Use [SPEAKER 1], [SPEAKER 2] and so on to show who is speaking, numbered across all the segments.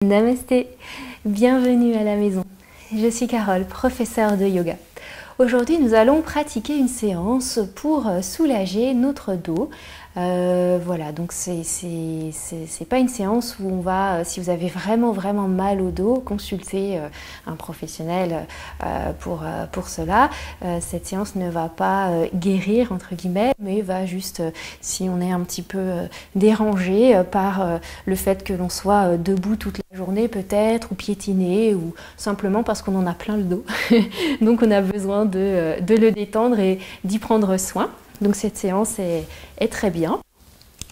[SPEAKER 1] Namasté, bienvenue à la maison. Je suis Carole, professeure de yoga. Aujourd'hui, nous allons pratiquer une séance pour soulager notre dos. Voilà, donc c'est pas une séance où on va, si vous avez vraiment mal au dos, consulter un professionnel pour cela. Cette séance ne va pas guérir entre guillemets, mais va juste, si on est un petit peu dérangé par le fait que l'on soit debout toute la journée peut-être, ou piétiner, ou simplement parce qu'on en a plein le dos. Donc on a besoin de le détendre et d'y prendre soin. Donc cette séance est très bien.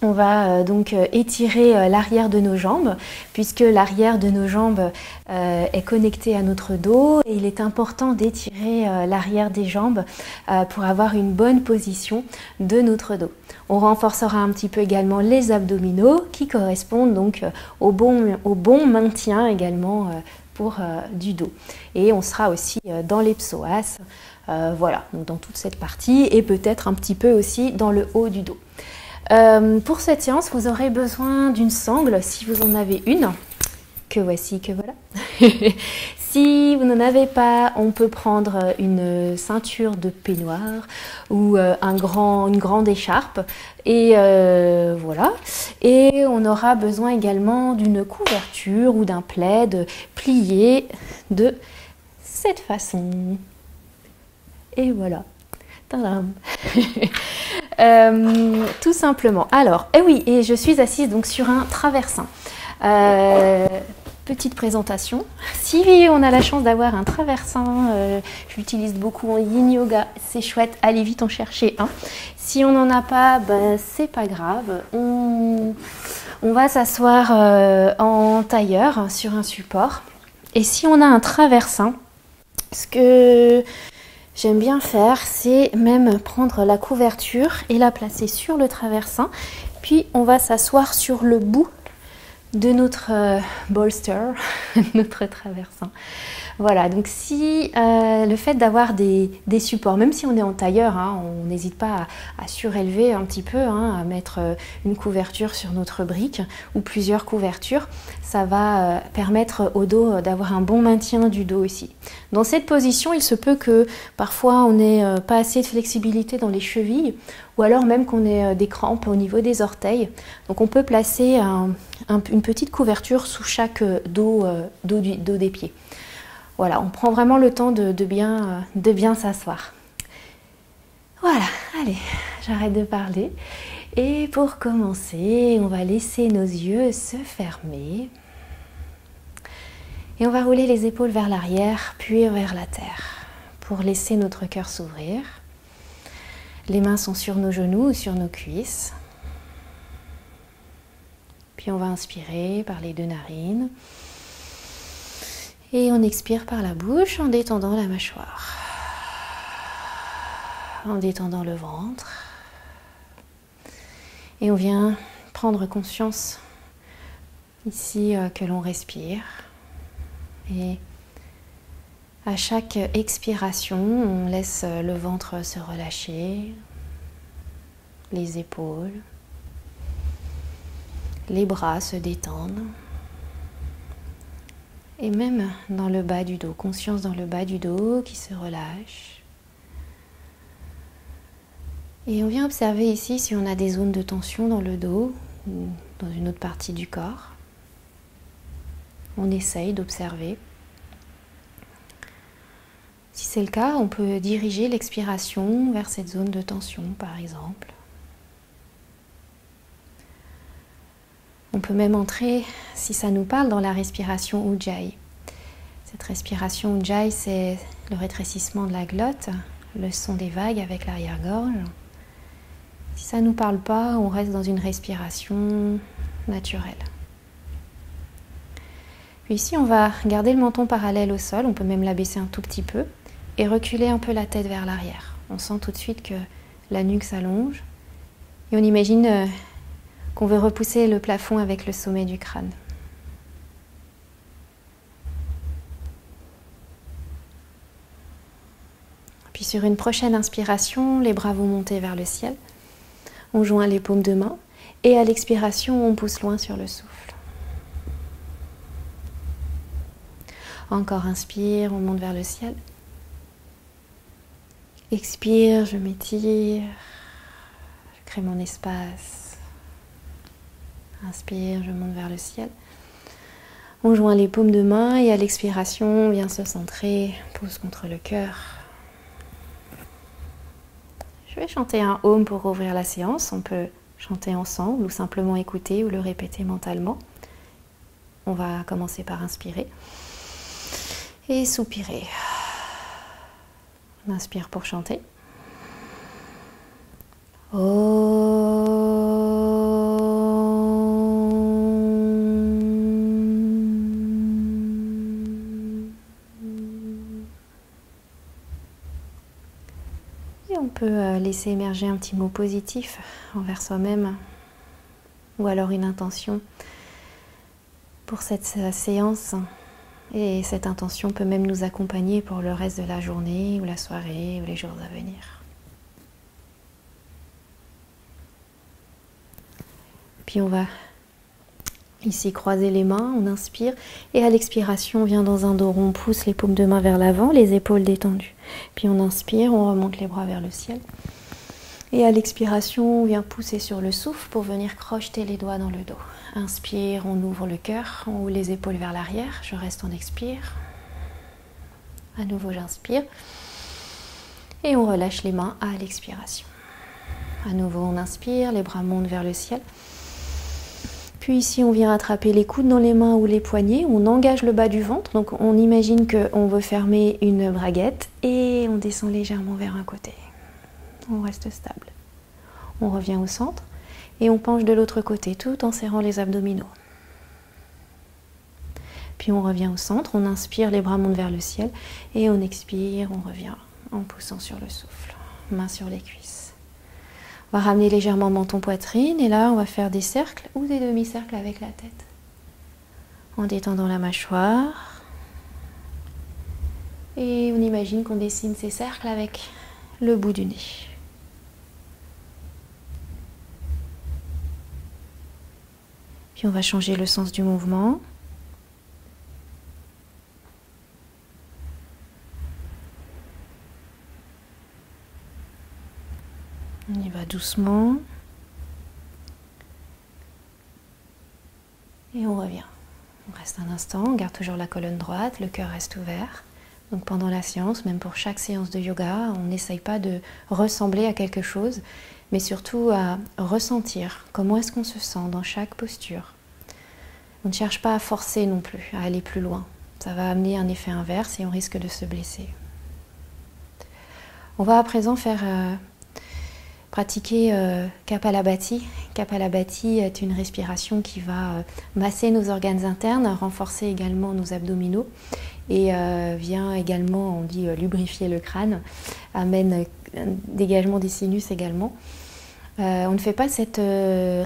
[SPEAKER 1] On va donc étirer l'arrière de nos jambes, puisque l'arrière de nos jambes est connecté à notre dos, et il est important d'étirer l'arrière des jambes pour avoir une bonne position de notre dos. On renforcera un petit peu également les abdominaux qui correspondent donc au bon maintien également pour du dos. Et on sera aussi dans les psoas, voilà, donc dans toute cette partie, et peut-être un petit peu aussi dans le haut du dos. Pour cette séance, vous aurez besoin d'une sangle, si vous en avez une, que voici, que voilà. Si vous n'en avez pas, on peut prendre une ceinture de peignoir ou une grande écharpe, et voilà. Et on aura besoin également d'une couverture ou d'un plaid plié de cette façon. Et voilà. Tadam. Tout simplement. Alors, oui, et je suis assise donc sur un traversin. Petite présentation. Si on a la chance d'avoir un traversin, je l'utilise beaucoup en yin yoga, c'est chouette, allez vite en chercher un. Si on n'en a pas, ben, c'est pas grave. On va s'asseoir en tailleur sur un support. Et si on a un traversin, ce que j'aime bien faire, c'est même prendre la couverture et la placer sur le traversin. Puis on va s'asseoir sur le bout de notre bolster, notre traversin. Voilà, donc si le fait d'avoir des supports, même si on est en tailleur, hein, on n'hésite pas à surélever un petit peu, hein, à mettre une couverture sur notre brique ou plusieurs couvertures, ça va permettre au dos d'avoir un bon maintien du dos aussi. Dans cette position, il se peut que parfois on n'ait pas assez de flexibilité dans les chevilles, ou alors même qu'on ait des crampes au niveau des orteils. Donc on peut placer une petite couverture sous chaque dos des pieds. Voilà, on prend vraiment le temps de bien s'asseoir. Voilà, allez, j'arrête de parler. Et pour commencer, on va laisser nos yeux se fermer. Et on va rouler les épaules vers l'arrière, puis vers la terre, pour laisser notre cœur s'ouvrir. Les mains sont sur nos genoux ou sur nos cuisses. Puis on va inspirer par les deux narines. Et on expire par la bouche en détendant la mâchoire, en détendant le ventre. Et on vient prendre conscience ici que l'on respire. Et à chaque expiration, on laisse le ventre se relâcher, les épaules, les bras se détendent. Et même dans le bas du dos, conscience dans le bas du dos qui se relâche. Et on vient observer ici si on a des zones de tension dans le dos ou dans une autre partie du corps. On essaye d'observer. Si c'est le cas, on peut diriger l'expiration vers cette zone de tension, par exemple. On peut même entrer, si ça nous parle, dans la respiration Ujjayi. Cette respiration Ujjayi, c'est le rétrécissement de la glotte, le son des vagues avec l'arrière-gorge. Si ça ne nous parle pas, on reste dans une respiration naturelle. Puis ici, on va garder le menton parallèle au sol, on peut même l'abaisser un tout petit peu, et reculer un peu la tête vers l'arrière. On sent tout de suite que la nuque s'allonge, et on imagine qu'on veut repousser le plafond avec le sommet du crâne. Puis sur une prochaine inspiration, les bras vont monter vers le ciel. On joint les paumes de main et à l'expiration, on pousse loin sur le souffle. Encore inspire, on monte vers le ciel. Expire, je m'étire, je crée mon espace. Inspire, je monte vers le ciel. On joint les paumes de main et à l'expiration, on vient se centrer, pousse contre le cœur. Je vais chanter un Om pour ouvrir la séance. On peut chanter ensemble ou simplement écouter ou le répéter mentalement. On va commencer par inspirer et soupirer. On inspire pour chanter. Et on peut laisser émerger un petit mot positif envers soi-même ou alors une intention pour cette séance. Et cette intention peut même nous accompagner pour le reste de la journée ou la soirée ou les jours à venir. Puis on va ici croiser les mains, on inspire et à l'expiration on vient dans un dos rond, on pousse les paumes de main vers l'avant, les épaules détendues. Puis on inspire, on remonte les bras vers le ciel. Et à l'expiration, on vient pousser sur le souffle pour venir crocheter les doigts dans le dos. Inspire, on ouvre le cœur, on ouvre les épaules vers l'arrière. Je reste, on expire. À nouveau, j'inspire. Et on relâche les mains à l'expiration. À nouveau, on inspire, les bras montent vers le ciel. Puis ici, on vient attraper les coudes dans les mains ou les poignets. On engage le bas du ventre. Donc, on imagine qu'on veut fermer une braguette et on descend légèrement vers un côté. On reste stable. On revient au centre et on penche de l'autre côté tout en serrant les abdominaux. Puis on revient au centre, on inspire, les bras montent vers le ciel et on expire, on revient en poussant sur le souffle. Main sur les cuisses. On va ramener légèrement menton poitrine et là on va faire des cercles ou des demi-cercles avec la tête. En détendant la mâchoire. Et on imagine qu'on dessine ces cercles avec le bout du nez. Puis on va changer le sens du mouvement. On y va doucement. Et on revient. On reste un instant, on garde toujours la colonne droite, le cœur reste ouvert. Donc pendant la séance, même pour chaque séance de yoga, on n'essaye pas de ressembler à quelque chose, mais surtout à ressentir comment est-ce qu'on se sent dans chaque posture. On ne cherche pas à forcer non plus, à aller plus loin. Ça va amener un effet inverse et on risque de se blesser. On va à présent pratiquer Kapalabhati. Kapalabhati est une respiration qui va masser nos organes internes, renforcer également nos abdominaux et vient également, on dit, lubrifier le crâne, amène un dégagement des sinus également. On ne fait pas cette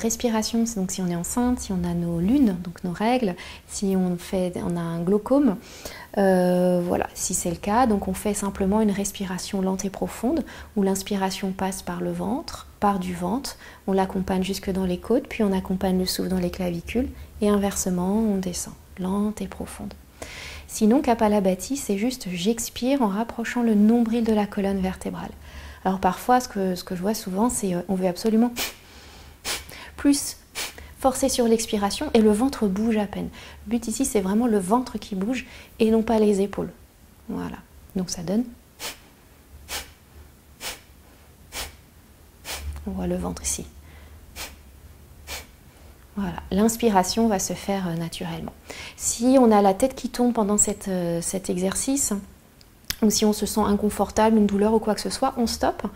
[SPEAKER 1] respiration, donc si on est enceinte, si on a nos lunes, donc nos règles, si on a un glaucome, voilà, si c'est le cas, donc on fait simplement une respiration lente et profonde où l'inspiration passe par le ventre, part du ventre, on l'accompagne jusque dans les côtes, puis on accompagne le souffle dans les clavicules et inversement, on descend, lente et profonde. Sinon, Kapalabhati, c'est juste j'expire en rapprochant le nombril de la colonne vertébrale. Alors parfois, ce que je vois souvent, c'est on veut absolument plus forcer sur l'expiration et le ventre bouge à peine. Le but ici, c'est vraiment le ventre qui bouge et non pas les épaules. Voilà. Donc ça donne. On voit le ventre ici. Voilà. L'inspiration va se faire naturellement. Si on a la tête qui tombe pendant cet exercice, ou si on se sent inconfortable, une douleur ou quoi que ce soit, on stoppe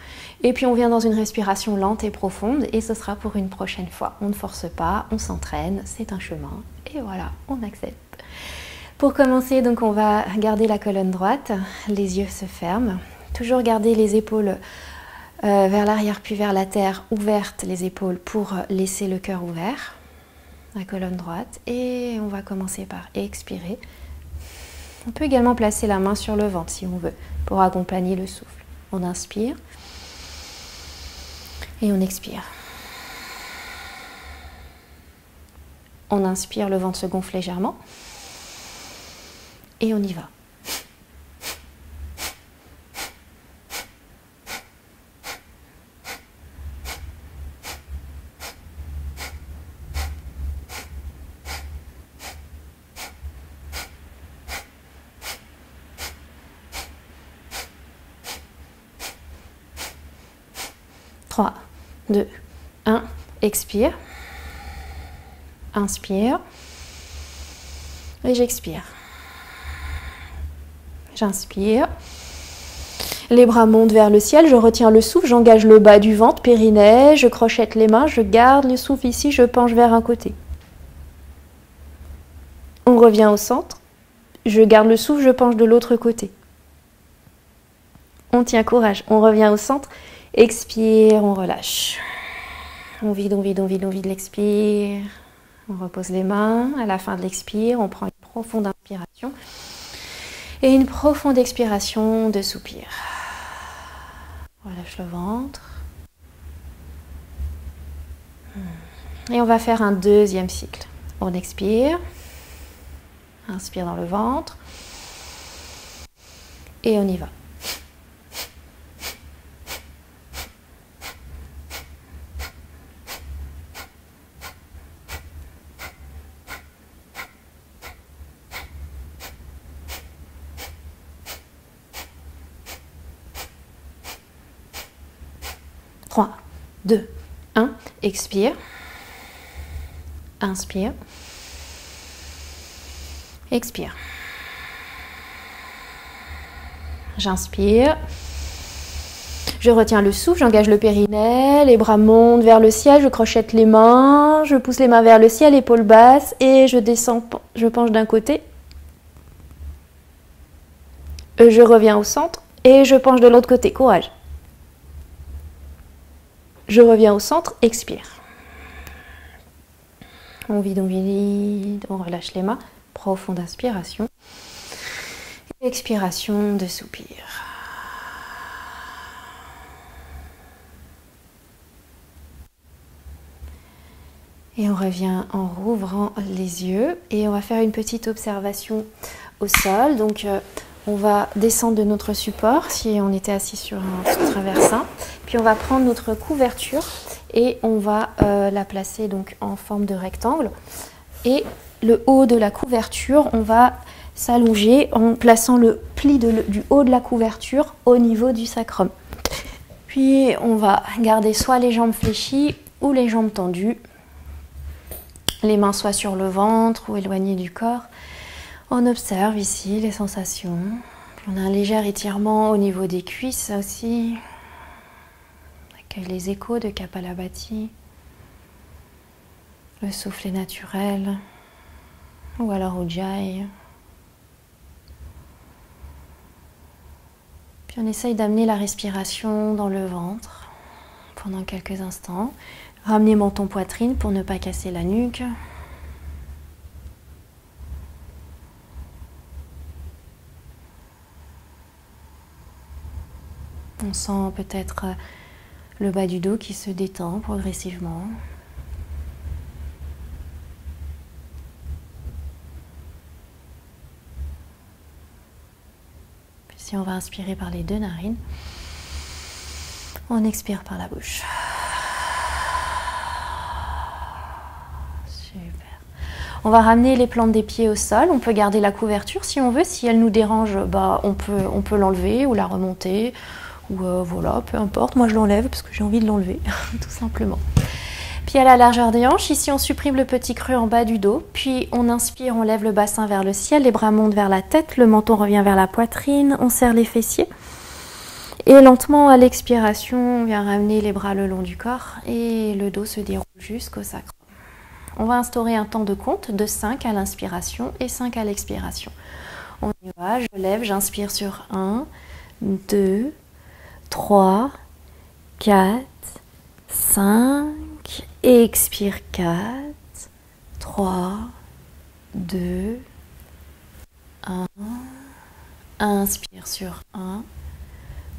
[SPEAKER 1] et puis on vient dans une respiration lente et profonde et ce sera pour une prochaine fois. On ne force pas, on s'entraîne, c'est un chemin et voilà, on accepte. Pour commencer, donc on va garder la colonne droite, les yeux se ferment, toujours garder les épaules vers l'arrière puis vers la terre, ouvertes les épaules pour laisser le cœur ouvert, la colonne droite et on va commencer par expirer. On peut également placer la main sur le ventre si on veut, pour accompagner le souffle. On inspire et on expire. On inspire, le ventre se gonfle légèrement. et on y va. 3, 2, 1, expire, inspire, et j'expire. J'inspire, les bras montent vers le ciel, je retiens le souffle, j'engage le bas du ventre, périnée, je crochette les mains, je garde le souffle ici, je penche vers un côté. On revient au centre, je garde le souffle, je penche de l'autre côté. On tient courage, on revient au centre, expire, on relâche. On vide, on vide, on vide, on vide l'expire. On repose les mains, à la fin de l'expire, on prend une profonde inspiration et une profonde expiration de soupir. On relâche le ventre. Et on va faire un deuxième cycle. On expire, inspire dans le ventre et on y va. Trois, 2, 1, expire, inspire, expire. J'inspire, je retiens le souffle, j'engage le périnée, les bras montent vers le ciel, je crochette les mains, je pousse les mains vers le ciel, épaules basses et je descends, je penche d'un côté. Je reviens au centre et je penche de l'autre côté, courage. Je reviens au centre, expire. On vide, on relâche les mains. Profonde inspiration. Expiration de soupir. Et on revient en rouvrant les yeux. Et on va faire une petite observation au sol. Donc, on va descendre de notre support si on était assis sur un traversin. Puis on va prendre notre couverture et on va la placer donc en forme de rectangle. Et le haut de la couverture, on va s'allonger en plaçant le pli du haut de la couverture au niveau du sacrum. Puis on va garder soit les jambes fléchies ou les jambes tendues. Les mains soit sur le ventre ou éloignées du corps. On observe ici les sensations. On a un léger étirement au niveau des cuisses aussi. On accueille les échos de Kapalabhati. Le souffle est naturel. Ou alors Ujjayi. Puis on essaye d'amener la respiration dans le ventre pendant quelques instants. Ramener menton poitrine pour ne pas casser la nuque. On sent peut-être le bas du dos qui se détend progressivement. Puis si on va inspirer par les deux narines, on expire par la bouche. Super. On va ramener les plantes des pieds au sol. On peut garder la couverture si on veut. Si elle nous dérange, on peut l'enlever ou la remonter. Ou voilà, peu importe, moi je l'enlève parce que j'ai envie de l'enlever, tout simplement. Puis à la largeur des hanches, ici on supprime le petit creux en bas du dos, puis on inspire, on lève le bassin vers le ciel, les bras montent vers la tête, le menton revient vers la poitrine, on serre les fessiers. Et lentement à l'expiration, on vient ramener les bras le long du corps et le dos se déroule jusqu'au sacrum. On va instaurer un temps de compte de 5 à l'inspiration et 5 à l'expiration. On y va, je lève, j'inspire sur 1, 2, 3, 4, 5, et expire 4, 3, 2, 1, inspire sur 1,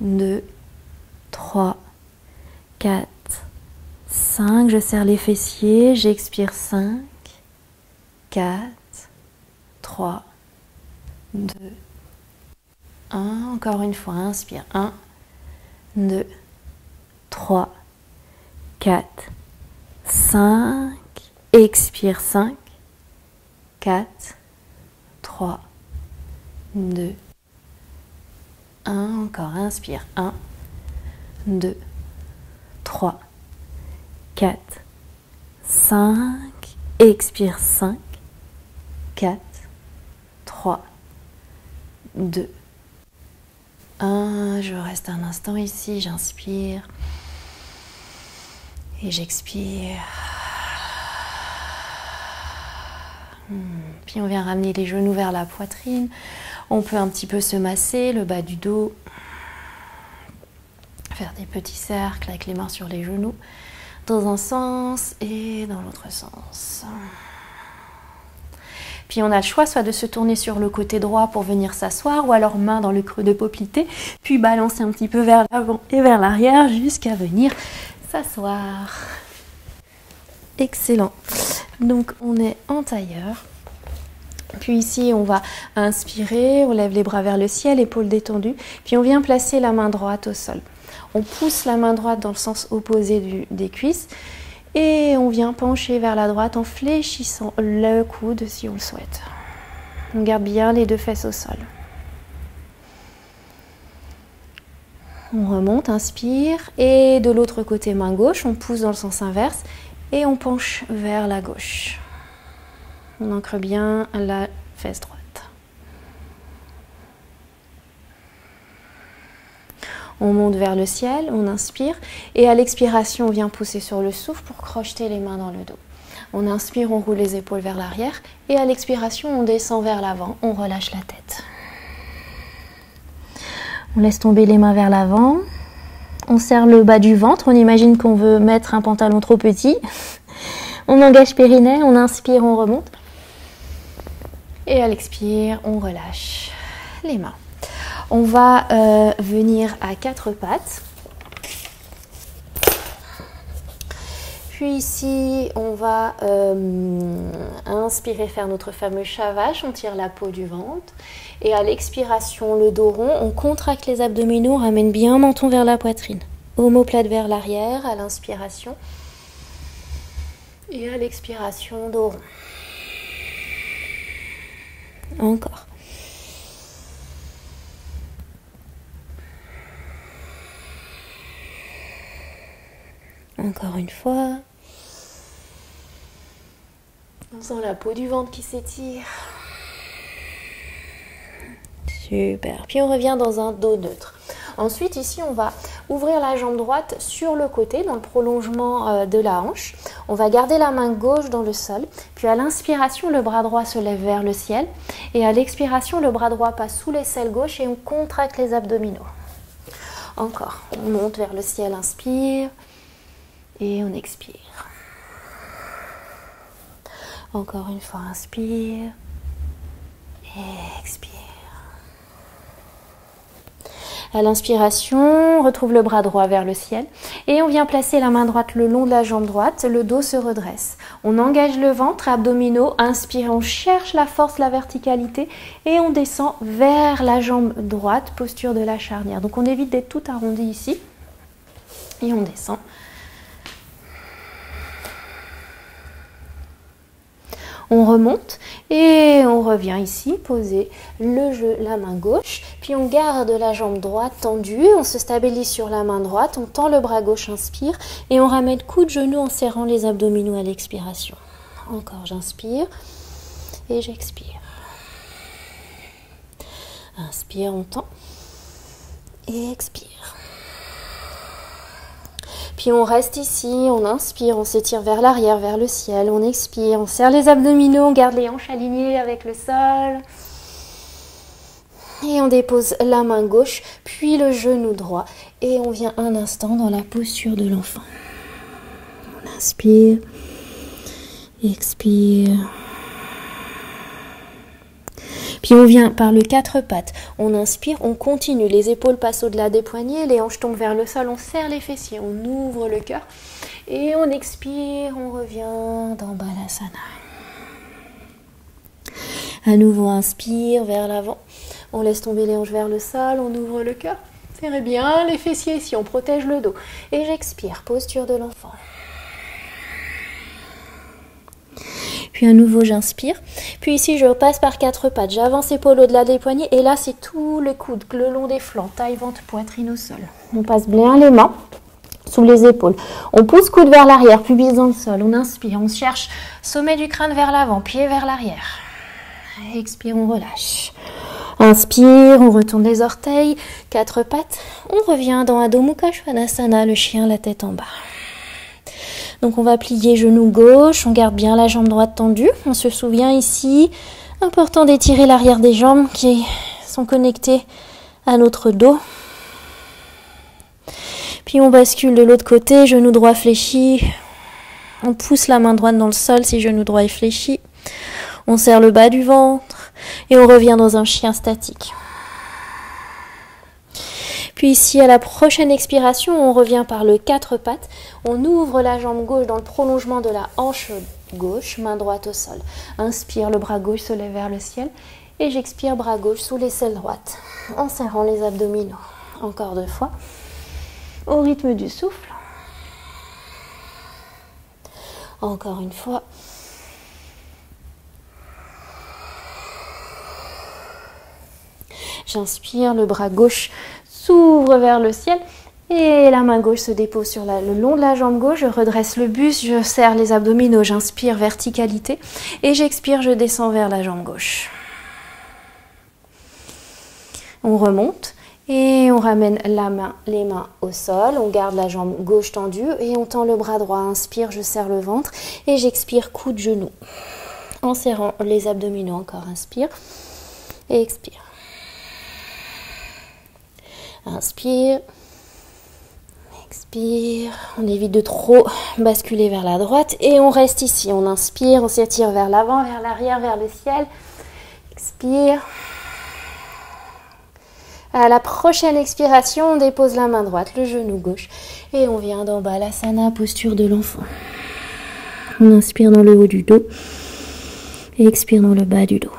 [SPEAKER 1] 2, 3, 4, 5, je serre les fessiers, j'expire 5, 4, 3, 2, 1. Encore une fois, inspire. 1, 2, 3, 4, 5. Expire. 5, 4, 3, 2, 1. Encore, inspire. 1, 2, 3, 4, 5. Expire. 5, 4, 3, 2, 1. Je reste un instant ici, j'inspire et j'expire. Puis on vient ramener les genoux vers la poitrine. On peut un petit peu se masser le bas du dos, faire des petits cercles avec les mains sur les genoux dans un sens et dans l'autre sens. Puis on a le choix soit de se tourner sur le côté droit pour venir s'asseoir, ou alors main dans le creux de paupier, puis balancer un petit peu vers l'avant et vers l'arrière jusqu'à venir s'asseoir. Excellent. Donc on est en tailleur. Puis ici on va inspirer, on lève les bras vers le ciel, épaules détendues. Puis on vient placer la main droite au sol. On pousse la main droite dans le sens opposé des cuisses. Et on vient pencher vers la droite en fléchissant le coude si on le souhaite. On garde bien les deux fesses au sol. On remonte, inspire. Et de l'autre côté, main gauche, on pousse dans le sens inverse. Et on penche vers la gauche. On ancre bien la fesse droite. On monte vers le ciel, on inspire et à l'expiration, on vient pousser sur le souffle pour crocheter les mains dans le dos. On inspire, on roule les épaules vers l'arrière et à l'expiration, on descend vers l'avant, on relâche la tête. On laisse tomber les mains vers l'avant. On serre le bas du ventre, on imagine qu'on veut mettre un pantalon trop petit. On engage périnée, on inspire, on remonte. Et à l'expire, on relâche les mains. On va venir à quatre pattes. Puis ici, on va inspirer, faire notre fameux chat vache. On tire la peau du ventre. Et à l'expiration, le dos rond, on contracte les abdominaux, on ramène bien menton vers la poitrine. Omoplate vers l'arrière à l'inspiration. Et à l'expiration, dos rond. Encore. Encore une fois. On sent la peau du ventre qui s'étire. Super. Puis on revient dans un dos neutre. Ensuite, ici, on va ouvrir la jambe droite sur le côté, dans le prolongement de la hanche. On va garder la main gauche dans le sol. Puis à l'inspiration, le bras droit se lève vers le ciel. Et à l'expiration, le bras droit passe sous l'aisselle gauche et on contracte les abdominaux. Encore. On monte vers le ciel, inspire. Et on expire. Encore une fois, inspire. Et expire. À l'inspiration, on retrouve le bras droit vers le ciel et on vient placer la main droite le long de la jambe droite, le dos se redresse. On engage le ventre, abdominaux, inspire, on cherche la force, la verticalité et on descend vers la jambe droite, posture de la charnière. Donc on évite d'être tout arrondi ici et on descend. On remonte et on revient ici, poser la main gauche, puis on garde la jambe droite tendue, on se stabilise sur la main droite, on tend le bras gauche, inspire, et on ramène coude genou en serrant les abdominaux à l'expiration. Encore, j'inspire et j'expire. Inspire, on tend et expire. Puis on reste ici, on inspire, on s'étire vers l'arrière, vers le ciel, on expire, on serre les abdominaux, on garde les hanches alignées avec le sol. Et on dépose la main gauche, puis le genou droit. Et on vient un instant dans la posture de l'enfant. On inspire, expire. Puis on vient par le quatre pattes, on inspire, on continue, les épaules passent au-delà des poignets, les hanches tombent vers le sol, on serre les fessiers, on ouvre le cœur et on expire, on revient dans Balasana. À nouveau, inspire vers l'avant. On laisse tomber les hanches vers le sol, on ouvre le cœur. Serrez bien les fessiers ici, on protège le dos. Et j'expire, posture de l'enfant. Puis à nouveau, j'inspire. Puis ici, je repasse par 4 pattes. J'avance épaule au-delà des poignets. Et là, c'est tous les coudes le long des flancs. Taille, ventre, poitrine au sol. On passe bien les mains sous les épaules. On pousse coude vers l'arrière, pubis dans le sol. On inspire, on cherche sommet du crâne vers l'avant, pied vers l'arrière. Expire, on relâche. Inspire, on retourne les orteils, 4 pattes. On revient dans Adho Mukha Svanasana, le chien, la tête en bas. Donc on va plier genou gauche, on garde bien la jambe droite tendue. On se souvient ici, important d'étirer l'arrière des jambes qui sont connectées à notre dos. Puis on bascule de l'autre côté, genou droit fléchi. On pousse la main droite dans le sol si genou droit est fléchi. On serre le bas du ventre et on revient dans un chien statique. Puis ici, à la prochaine expiration, on revient par le 4 pattes. On ouvre la jambe gauche dans le prolongement de la hanche gauche, main droite au sol. Inspire, le bras gauche se lève vers le ciel. Et j'expire, bras gauche sous l'aisselle droite, en serrant les abdominaux. Encore 2 fois, au rythme du souffle. Encore une fois. J'inspire, le bras gauche s'ouvre vers le ciel et la main gauche se dépose sur le long de la jambe gauche. Je redresse le buste, je serre les abdominaux, j'inspire, verticalité et j'expire, je descends vers la jambe gauche. On remonte et on ramène les mains au sol, on garde la jambe gauche tendue et on tend le bras droit. Inspire, je serre le ventre et j'expire, coude genou. En serrant les abdominaux, encore inspire et expire. Inspire, expire, on évite de trop basculer vers la droite et on reste ici. On inspire, on s'étire vers l'avant, vers l'arrière, vers le ciel. Expire. À la prochaine expiration, on dépose la main droite, le genou gauche et on vient dans Balasana, posture de l'enfant. On inspire dans le haut du dos et expire dans le bas du dos.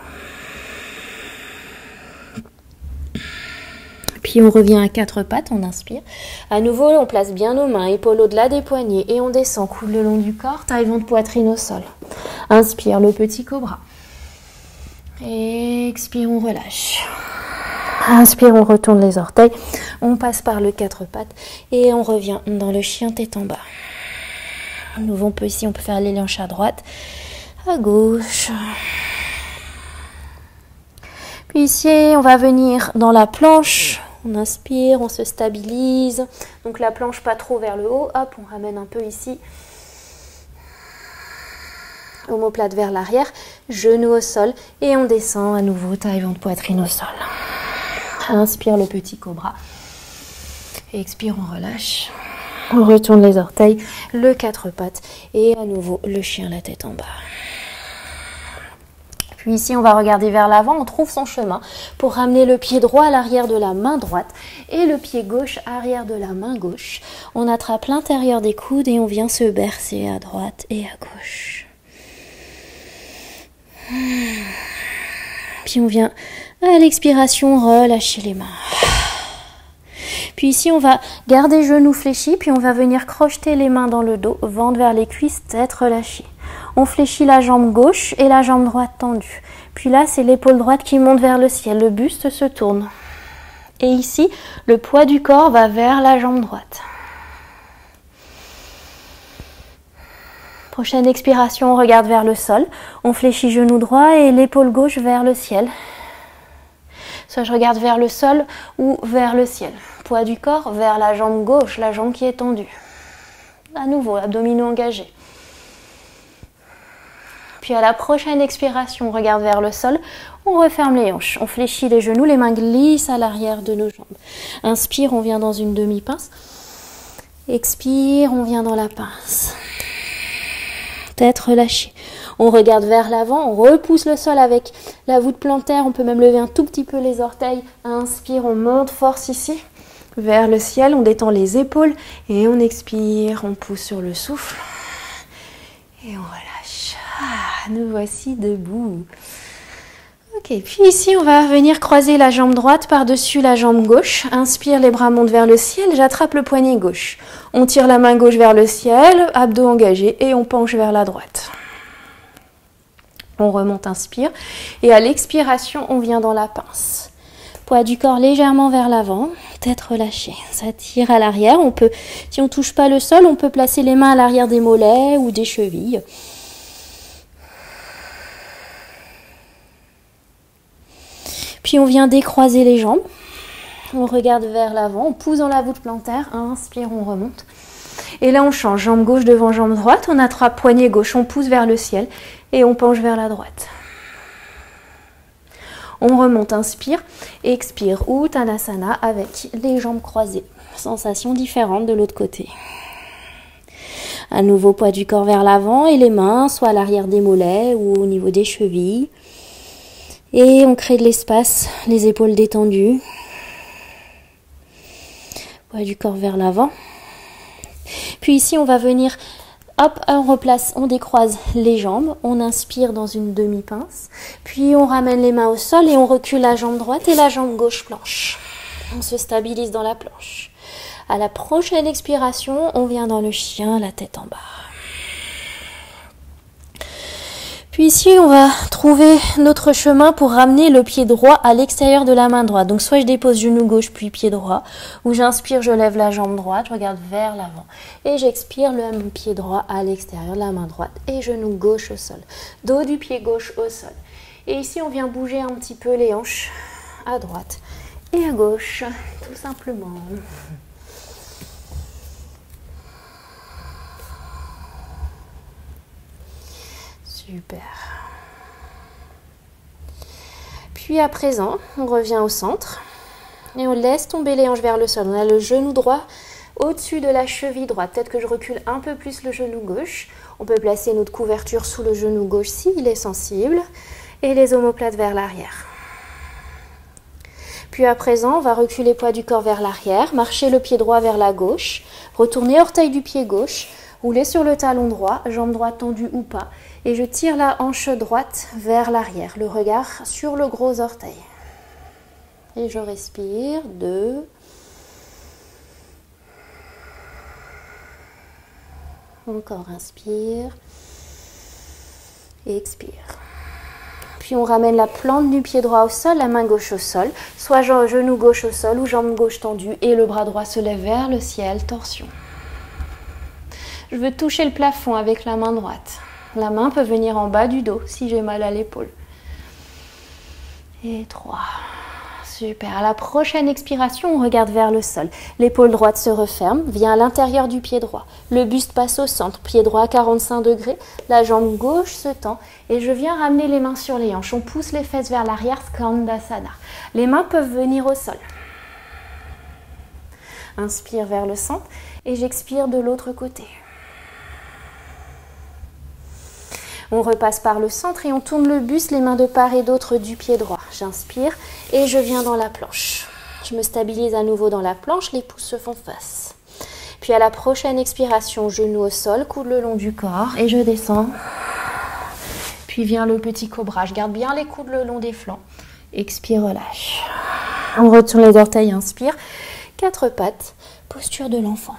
[SPEAKER 1] Puis on revient à 4 pattes, on inspire. À nouveau, on place bien nos mains, épaules au-delà des poignets et on descend, coude le long du corps, taille, ventre, poitrine au sol. Inspire, le petit cobra. Expire, on relâche. Inspire, on retourne les orteils. On passe par le 4 pattes et on revient dans le chien tête en bas. À nouveau, ici, on peut faire les hanches à droite, à gauche. Puis ici, on va venir dans la planche. On inspire, on se stabilise. Donc la planche pas trop vers le haut. Hop, on ramène un peu ici. Omoplate vers l'arrière, genou au sol. Et on descend à nouveau, taille, ventre, poitrine au sol. Inspire, le petit cobra. Expire, on relâche. On retourne les orteils, le 4 pattes. Et à nouveau, le chien, la tête en bas. Puis ici, on va regarder vers l'avant, on trouve son chemin pour ramener le pied droit à l'arrière de la main droite et le pied gauche arrière de la main gauche. On attrape l'intérieur des coudes et on vient se bercer à droite et à gauche. Puis on vient à l'expiration relâcher les mains. Puis ici, on va garder genoux fléchis, puis on va venir crocheter les mains dans le dos, ventre vers les cuisses, tête relâchée. On fléchit la jambe gauche et la jambe droite tendue. Puis là, c'est l'épaule droite qui monte vers le ciel. Le buste se tourne. Et ici, le poids du corps va vers la jambe droite. Prochaine expiration, on regarde vers le sol. On fléchit genou droit et l'épaule gauche vers le ciel. Soit je regarde vers le sol ou vers le ciel. Poids du corps vers la jambe gauche, la jambe qui est tendue. À nouveau, abdominaux engagés. Puis à la prochaine expiration, on regarde vers le sol, on referme les hanches, on fléchit les genoux, les mains glissent à l'arrière de nos jambes. Inspire, on vient dans une demi-pince. Expire, on vient dans la pince. Tête relâchée. On regarde vers l'avant, on repousse le sol avec la voûte plantaire, on peut même lever un tout petit peu les orteils. Inspire, on monte force ici, vers le ciel, on détend les épaules et on expire, on pousse sur le souffle et on relâche. Nous voici debout. Ok, puis ici on va venir croiser la jambe droite par-dessus la jambe gauche. Inspire, les bras montent vers le ciel, j'attrape le poignet gauche. On tire la main gauche vers le ciel, abdos engagés et on penche vers la droite. On remonte, inspire. Et à l'expiration, on vient dans la pince. Poids du corps légèrement vers l'avant, tête relâchée. Ça tire à l'arrière. On peut, si on ne touche pas le sol, on peut placer les mains à l'arrière des mollets ou des chevilles. Puis on vient décroiser les jambes. On regarde vers l'avant, on pousse dans la voûte plantaire. Inspire, on remonte. Et là, on change. Jambe gauche devant jambe droite. On attrape poignet gauche, on pousse vers le ciel. Et on penche vers la droite. On remonte, inspire, expire, Uttanasana avec les jambes croisées. Sensation différente de l'autre côté. À nouveau, poids du corps vers l'avant et les mains, soit à l'arrière des mollets ou au niveau des chevilles. Et on crée de l'espace, les épaules détendues. Poids du corps vers l'avant. Puis ici, on va venir, hop, on replace, on décroise les jambes. On inspire dans une demi-pince. Puis on ramène les mains au sol et on recule la jambe droite et la jambe gauche planche. On se stabilise dans la planche. À la prochaine expiration, on vient dans le chien, la tête en bas. Puis ici, on va trouver notre chemin pour ramener le pied droit à l'extérieur de la main droite. Donc soit je dépose genou gauche puis pied droit, ou j'inspire, je lève la jambe droite, je regarde vers l'avant. Et j'expire, le pied droit à l'extérieur de la main droite et genou gauche au sol. Dos du pied gauche au sol. Et ici, on vient bouger un petit peu les hanches à droite et à gauche, tout simplement. Super. Puis à présent, on revient au centre et on laisse tomber les hanches vers le sol. On a le genou droit au-dessus de la cheville droite. Peut-être que je recule un peu plus le genou gauche. On peut placer notre couverture sous le genou gauche s'il est sensible et les omoplates vers l'arrière. Puis à présent, on va reculer poids du corps vers l'arrière, marcher le pied droit vers la gauche, retourner orteil du pied gauche, rouler sur le talon droit, jambe droite tendue ou pas. Et je tire la hanche droite vers l'arrière, le regard sur le gros orteil. Et je respire, 2. Encore, inspire. Et expire. Puis on ramène la plante du pied droit au sol, la main gauche au sol, soit genou gauche au sol ou jambe gauche tendue et le bras droit se lève vers le ciel, torsion. Je veux toucher le plafond avec la main droite. La main peut venir en bas du dos si j'ai mal à l'épaule. Et 3. Super. À la prochaine expiration, on regarde vers le sol. L'épaule droite se referme, vient à l'intérieur du pied droit. Le buste passe au centre, pied droit à 45 degrés. La jambe gauche se tend et je viens ramener les mains sur les hanches. On pousse les fesses vers l'arrière, Skandasana. Les mains peuvent venir au sol. Inspire vers le centre et j'expire de l'autre côté. On repasse par le centre et on tourne le buste, les mains de part et d'autre du pied droit. J'inspire et je viens dans la planche. Je me stabilise à nouveau dans la planche, les pouces se font face. Puis à la prochaine expiration, genou au sol, coude le long du corps et je descends. Puis vient le petit cobra. Je garde bien les coudes le long des flancs. Expire, relâche. On retourne les orteils, inspire. 4 pattes, posture de l'enfant.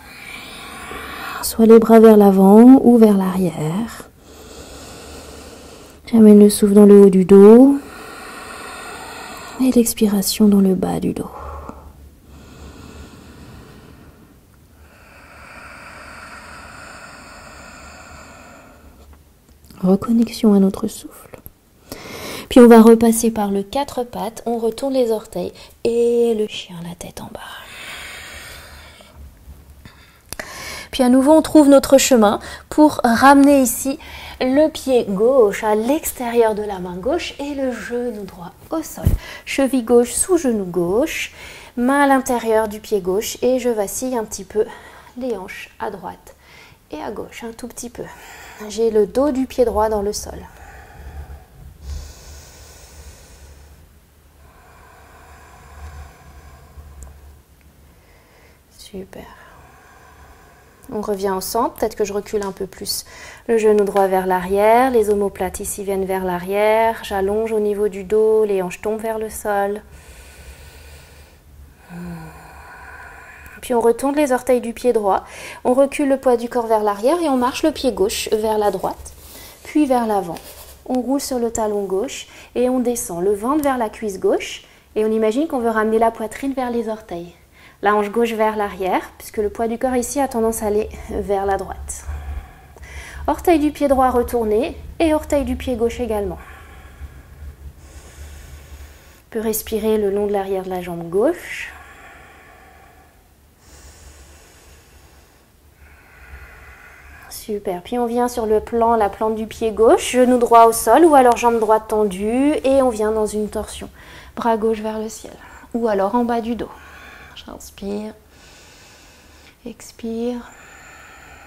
[SPEAKER 1] Soit les bras vers l'avant ou vers l'arrière. J'amène le souffle dans le haut du dos et l'expiration dans le bas du dos. Reconnexion à notre souffle. Puis on va repasser par le 4 pattes, on retourne les orteils et le chien, la tête en bas. Puis à nouveau, on trouve notre chemin pour ramener ici le pied gauche à l'extérieur de la main gauche et le genou droit au sol. Cheville gauche sous genou gauche, main à l'intérieur du pied gauche et je vacille un petit peu les hanches à droite et à gauche, un tout petit peu. J'ai le dos du pied droit dans le sol. Super. On revient au centre, peut-être que je recule un peu plus. Le genou droit vers l'arrière, les omoplates ici viennent vers l'arrière. J'allonge au niveau du dos, les hanches tombent vers le sol. Puis on retourne les orteils du pied droit. On recule le poids du corps vers l'arrière et on marche le pied gauche vers la droite, puis vers l'avant. On roule sur le talon gauche et on descend le ventre vers la cuisse gauche. Et on imagine qu'on veut ramener la poitrine vers les orteils. La hanche gauche vers l'arrière, puisque le poids du corps ici a tendance à aller vers la droite. Orteil du pied droit retourné et orteil du pied gauche également. On peut respirer le long de l'arrière de la jambe gauche. Super. Puis on vient sur le plan, la plante du pied gauche, genou droit au sol ou alors jambe droite tendue et on vient dans une torsion. Bras gauche vers le ciel ou alors en bas du dos. J'inspire, expire.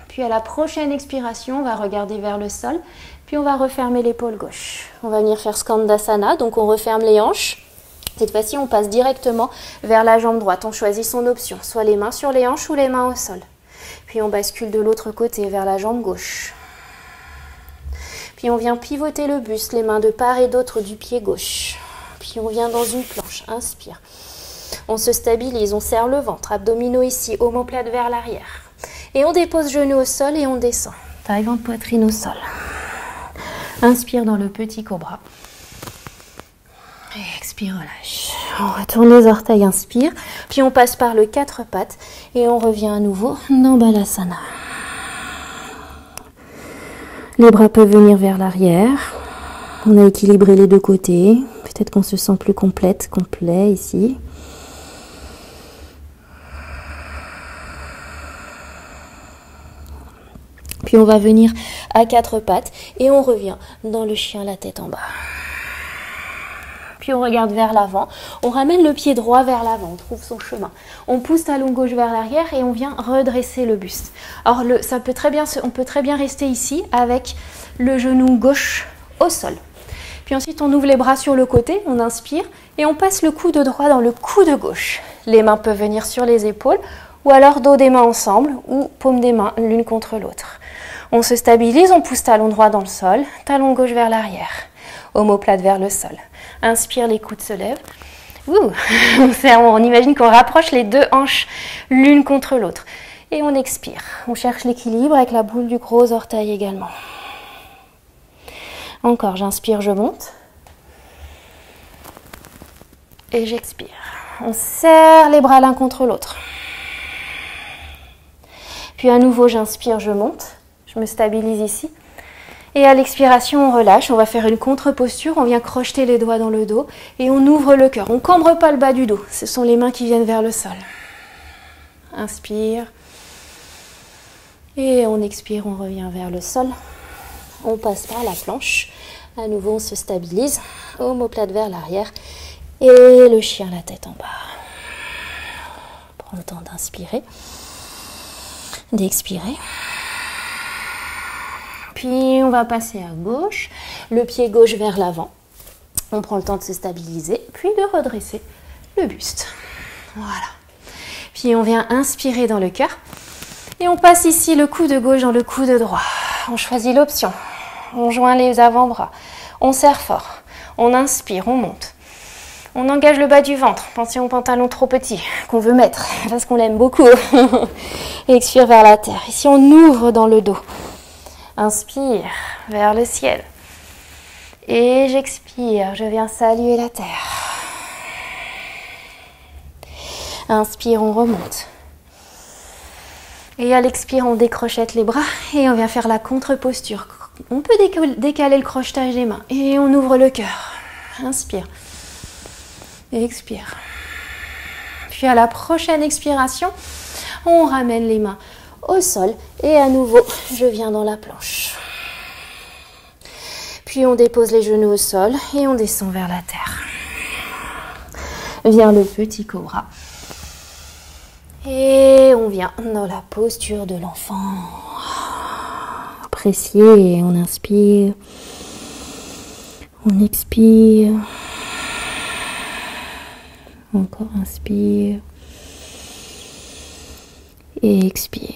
[SPEAKER 1] Puis à la prochaine expiration, on va regarder vers le sol. Puis on va refermer l'épaule gauche. On va venir faire Skandasana, donc on referme les hanches. Cette fois-ci, on passe directement vers la jambe droite. On choisit son option, soit les mains sur les hanches ou les mains au sol. Puis on bascule de l'autre côté vers la jambe gauche. Puis on vient pivoter le buste, les mains de part et d'autre du pied gauche. Puis on vient dans une planche, inspire. On se stabilise, on serre le ventre, abdominaux ici, omoplate vers l'arrière. Et on dépose genoux au sol et on descend. Taille, ventre, poitrine au sol. Inspire dans le petit cobra. Et expire, relâche. On retourne les orteils, inspire. Puis on passe par le 4 pattes et on revient à nouveau dans Balasana. Les bras peuvent venir vers l'arrière. On a équilibré les deux côtés. Peut-être qu'on se sent plus complet ici. Puis on va venir à 4 pattes et on revient dans le chien, la tête en bas. Puis on regarde vers l'avant, on ramène le pied droit vers l'avant, on trouve son chemin. On pousse talon gauche vers l'arrière et on vient redresser le buste. Alors on peut très bien rester ici avec le genou gauche au sol. Puis ensuite on ouvre les bras sur le côté, on inspire et on passe le coude droit dans le coude gauche. Les mains peuvent venir sur les épaules ou alors dos des mains ensemble ou paume des mains l'une contre l'autre. On se stabilise, on pousse talon droit dans le sol, talon gauche vers l'arrière, omoplate vers le sol. Inspire, les coudes se lèvent. On imagine qu'on rapproche les deux hanches l'une contre l'autre. Et on expire. On cherche l'équilibre avec la boule du gros orteil également. Encore, j'inspire, je monte. Et j'expire. On serre les bras l'un contre l'autre. Puis à nouveau, j'inspire, je monte. Je me stabilise ici. Et à l'expiration, on relâche. On va faire une contre-posture. On vient crocheter les doigts dans le dos. Et on ouvre le cœur. On ne cambre pas le bas du dos. Ce sont les mains qui viennent vers le sol. Inspire. Et on expire, on revient vers le sol. On passe par la planche. À nouveau, on se stabilise. Omoplate vers l'arrière. Et le chien, la tête en bas. Prends le temps d'inspirer. D'expirer. Puis on va passer à gauche, le pied gauche vers l'avant. On prend le temps de se stabiliser, puis de redresser le buste. Voilà. Puis on vient inspirer dans le cœur. Et on passe ici le coude gauche dans le coude droit. On choisit l'option. On joint les avant-bras. On serre fort. On inspire, on monte. On engage le bas du ventre. Pensez au pantalon trop petit qu'on veut mettre parce qu'on l'aime beaucoup. Et expire vers la terre. Ici, on ouvre dans le dos. Inspire vers le ciel. Et j'expire. Je viens saluer la terre. Inspire, on remonte. Et à l'expire, on décrochette les bras et on vient faire la contre-posture. On peut décaler le crochetage des mains et on ouvre le cœur. Inspire. Et expire. Puis à la prochaine expiration, on ramène les mains au sol et à nouveau, je viens dans la planche. Puis on dépose les genoux au sol et on descend vers la terre. Vient le petit cobra. Et on vient dans la posture de l'enfant. Appréciez, on inspire, on expire. Encore inspire et expire.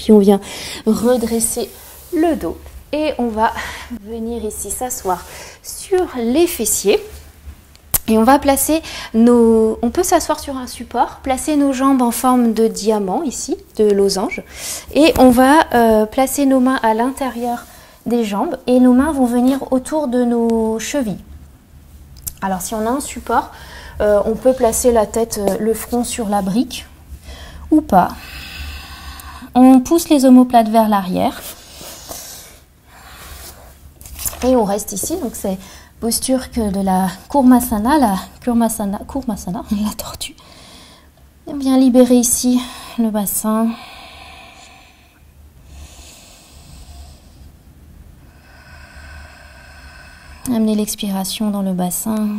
[SPEAKER 1] Puis on vient redresser le dos. Et on va venir ici s'asseoir sur les fessiers. Et on va placer on peut s'asseoir sur un support, placer nos jambes en forme de diamant ici, de losange. Et on va placer nos mains à l'intérieur des jambes et nos mains vont venir autour de nos chevilles. Alors si on a un support, on peut placer la tête, le front sur la brique ou pas. On pousse les omoplates vers l'arrière. Et on reste ici, donc c'est posture que de la Kurmasana, la tortue. On vient libérer ici le bassin. Amener l'expiration dans le bassin.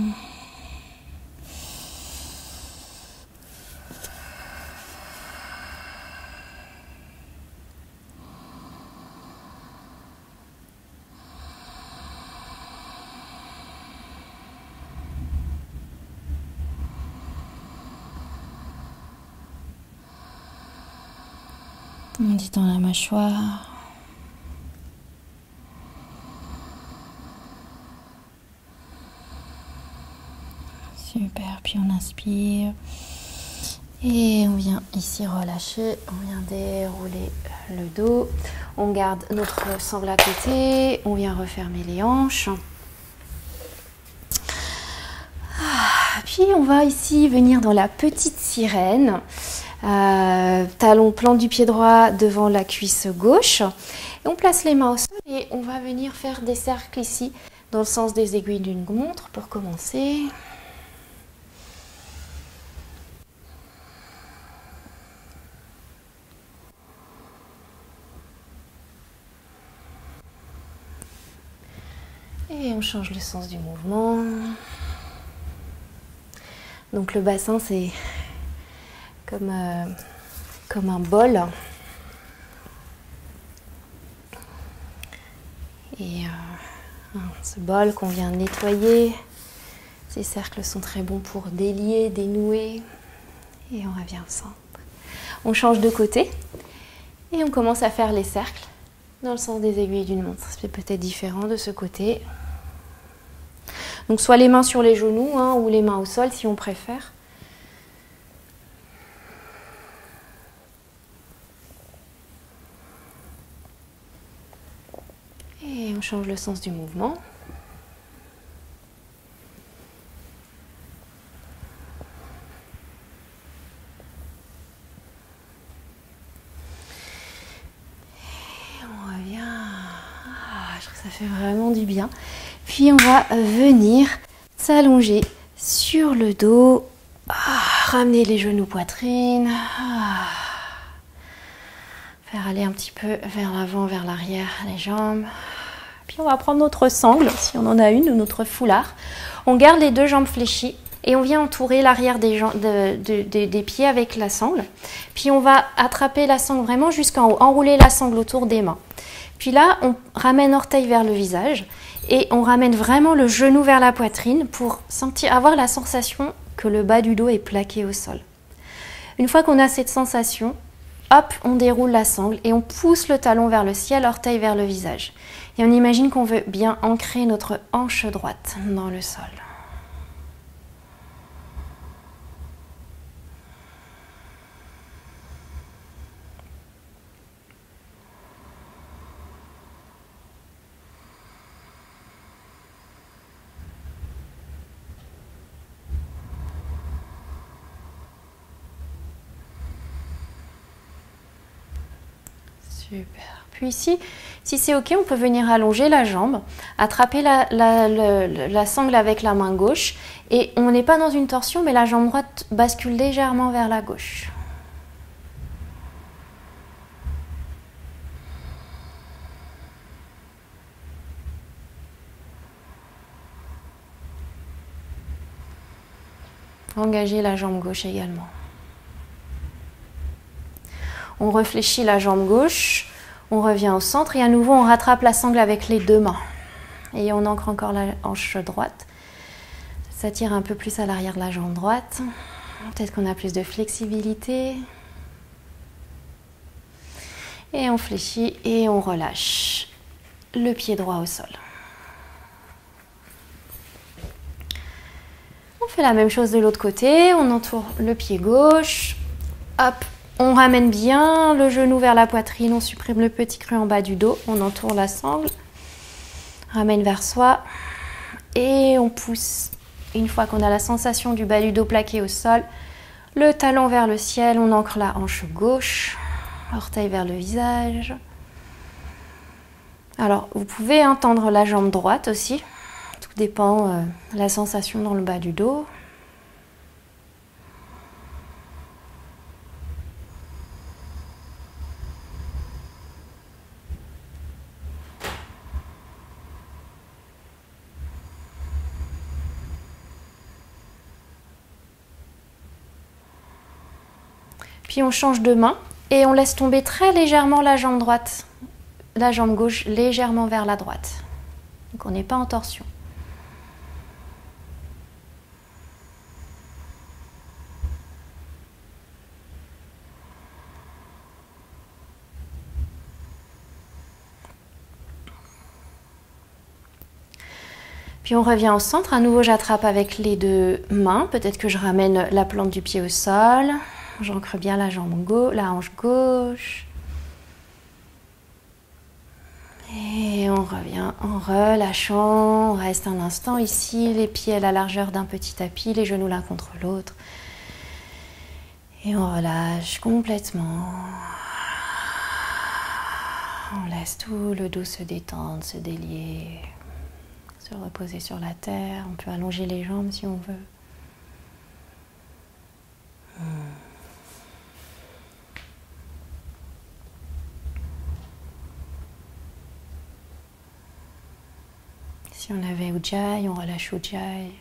[SPEAKER 1] On dit dans la mâchoire. Super, puis on inspire. Et on vient ici relâcher, on vient dérouler le dos. On garde notre sangle à côté, on vient refermer les hanches. Puis on va ici venir dans la petite sirène. Talon, plante du pied droit devant la cuisse gauche. Et on place les mains au sol et on va venir faire des cercles ici dans le sens des aiguilles d'une montre pour commencer. Et on change le sens du mouvement. Donc le bassin c'est comme un bol. Et ce bol qu'on vient nettoyer, ces cercles sont très bons pour délier, dénouer. Et on revient au centre. On change de côté et on commence à faire les cercles dans le sens des aiguilles d'une montre. C'est peut-être différent de ce côté. Donc soit les mains sur les genoux ou les mains au sol si on préfère. Et on change le sens du mouvement. Et on revient. Je trouve que ça fait vraiment du bien. Puis on va venir s'allonger sur le dos. Ramener les genoux poitrine. Faire aller un petit peu vers l'avant, vers l'arrière, les jambes. Puis on va prendre notre sangle, si on en a une, ou notre foulard. On garde les deux jambes fléchies et on vient entourer l'arrière des pieds avec la sangle. Puis on va attraper la sangle vraiment jusqu'en haut, enrouler la sangle autour des mains. Puis là, on ramène orteil vers le visage et on ramène vraiment le genou vers la poitrine pour avoir la sensation que le bas du dos est plaqué au sol. Une fois qu'on a cette sensation, hop, on déroule la sangle et on pousse le talon vers le ciel, orteil vers le visage. Et on imagine qu'on veut bien ancrer notre hanche droite dans le sol. Super. Puis ici, si c'est ok, on peut venir allonger la jambe, attraper la sangle avec la main gauche et on n'est pas dans une torsion, mais la jambe droite bascule légèrement vers la gauche. Engagez la jambe gauche également. On réfléchit la jambe gauche, on revient au centre et à nouveau on rattrape la sangle avec les deux mains. Et on ancre encore la hanche droite. Ça tire un peu plus à l'arrière de la jambe droite. Peut-être qu'on a plus de flexibilité. Et on fléchit et on relâche le pied droit au sol. On fait la même chose de l'autre côté, on entoure le pied gauche, hop, on ramène bien le genou vers la poitrine, on supprime le petit creux en bas du dos, on entoure la sangle, ramène vers soi et on pousse. Une fois qu'on a la sensation du bas du dos plaqué au sol, le talon vers le ciel, on ancre la hanche gauche, orteil vers le visage. Alors, vous pouvez tendre la jambe droite aussi. Tout dépend de la sensation dans le bas du dos. Puis on change de main et on laisse tomber très légèrement la jambe droite, la jambe gauche légèrement vers la droite. Donc on n'est pas en torsion. Puis on revient au centre. À nouveau, j'attrape avec les deux mains. Peut-être que je ramène la plante du pied au sol. J'ancre bien la jambe gauche, la hanche gauche. Et on revient en relâchant. On reste un instant ici, les pieds à la largeur d'un petit tapis, les genoux l'un contre l'autre. Et on relâche complètement. On laisse tout le dos se détendre, se délier, se reposer sur la terre. On peut allonger les jambes si on veut. Si on avait Ujjayi, on relâche Ujjayi.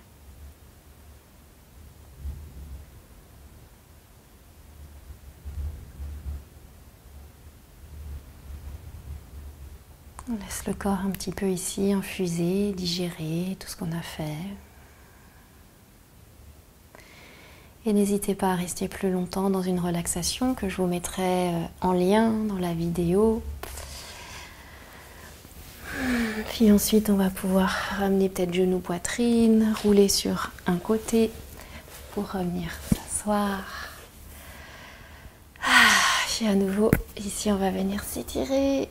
[SPEAKER 1] On laisse le corps un petit peu ici, infuser, digérer tout ce qu'on a fait. Et n'hésitez pas à rester plus longtemps dans une relaxation que je vous mettrai en lien dans la vidéo. Puis ensuite, on va pouvoir ramener peut-être genou, poitrine, rouler sur un côté pour revenir s'asseoir. Puis à nouveau, ici, on va venir s'étirer. Et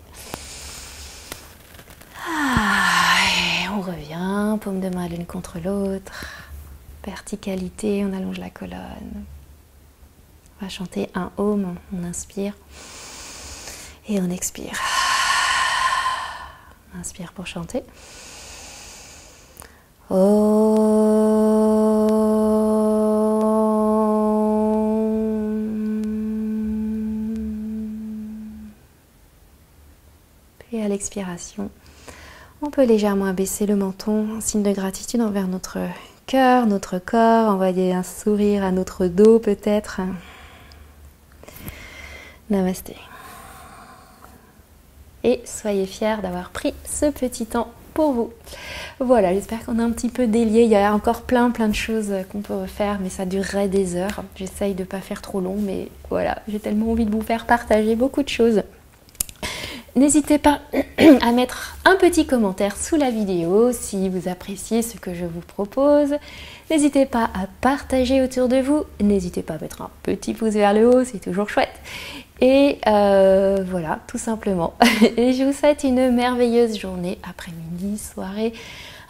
[SPEAKER 1] on revient, paume de main l'une contre l'autre. Verticalité, on allonge la colonne. On va chanter un Om, on inspire et on expire. On inspire pour chanter. Puis à l'expiration, on peut légèrement abaisser le menton, en signe de gratitude envers notre cœur, notre corps, envoyer un sourire à notre dos peut-être. Namasté. Et soyez fiers d'avoir pris ce petit temps pour vous. Voilà, j'espère qu'on a un petit peu délié. Il y a encore plein de choses qu'on peut refaire, mais ça durerait des heures. J'essaye de ne pas faire trop long, mais voilà, j'ai tellement envie de vous faire partager beaucoup de choses. N'hésitez pas à mettre un petit commentaire sous la vidéo si vous appréciez ce que je vous propose. N'hésitez pas à partager autour de vous. N'hésitez pas à mettre un petit pouce vers le haut, c'est toujours chouette. Et voilà, tout simplement. Et je vous souhaite une merveilleuse journée, après-midi, soirée,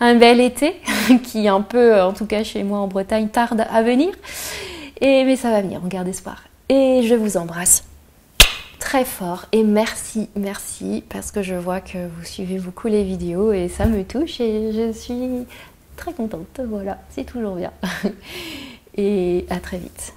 [SPEAKER 1] un bel été qui un peu, en tout cas chez moi en Bretagne, tarde à venir. Mais ça va venir, on garde espoir. Et je vous embrasse très fort et merci parce que je vois que vous suivez beaucoup les vidéos et ça me touche et je suis très contente. Voilà, c'est toujours bien. Et à très vite.